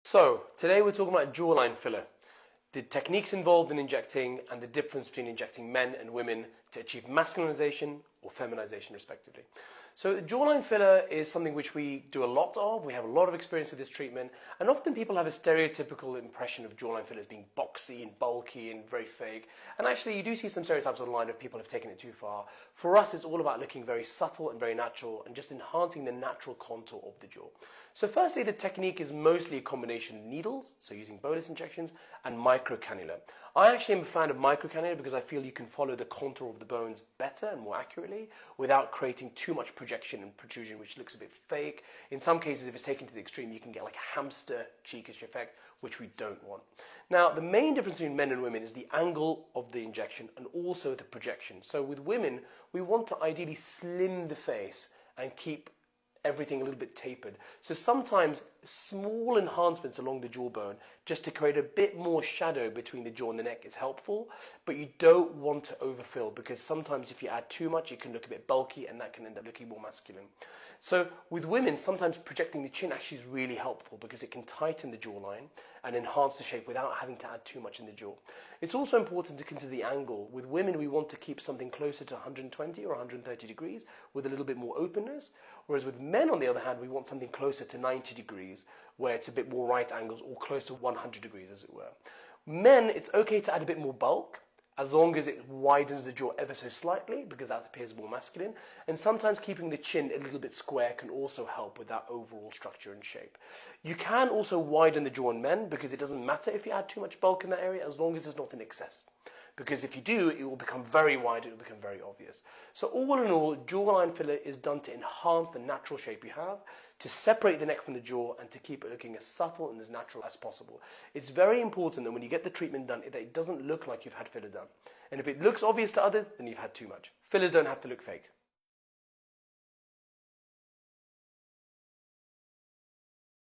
So, today we're talking about jawline filler, the techniques involved in injecting and the difference between injecting men and women to achieve masculinization or feminization respectively. So jawline filler is something which we do a lot of. We have a lot of experience with this treatment, and often people have a stereotypical impression of jawline filler as being boxy and bulky and very fake. And actually you do see some stereotypes online of people who have taken it too far. For us, it's all about looking very subtle and very natural and just enhancing the natural contour of the jaw. So firstly, the technique is mostly a combination of needles, so using bolus injections, and microcannula. I actually am a fan of microcannula because I feel you can follow the contour of the bones better and more accurately without creating too much projection and protrusion, which looks a bit fake. In some cases, if it's taken to the extreme, you can get like a hamster cheekish effect, which we don't want. Now, the main difference between men and women is the angle of the injection and also the projection. So with women, we want to ideally slim the face and keep everything a little bit tapered. So sometimes small enhancements along the jawbone just to create a bit more shadow between the jaw and the neck is helpful, but you don't want to overfill because sometimes if you add too much, it can look a bit bulky and that can end up looking more masculine. So with women, sometimes projecting the chin actually is really helpful because it can tighten the jawline and enhance the shape without having to add too much in the jaw. It's also important to consider the angle. With women, we want to keep something closer to 120 or 130 degrees with a little bit more openness, whereas with men, on the other hand, we want something closer to 90 degrees where it's a bit more right angles or close to 100 degrees, as it were. Men, it's okay to add a bit more bulk as long as it widens the jaw ever so slightly because that appears more masculine, and sometimes keeping the chin a little bit square can also help with that overall structure and shape. You can also widen the jaw in men because it doesn't matter if you add too much bulk in that area as long as it's not in excess. Because if you do, it will become very wide, it will become very obvious. So all in all, jawline filler is done to enhance the natural shape you have, to separate the neck from the jaw, and to keep it looking as subtle and as natural as possible. It's very important that when you get the treatment done, that it doesn't look like you've had filler done. And if it looks obvious to others, then you've had too much. Fillers don't have to look fake.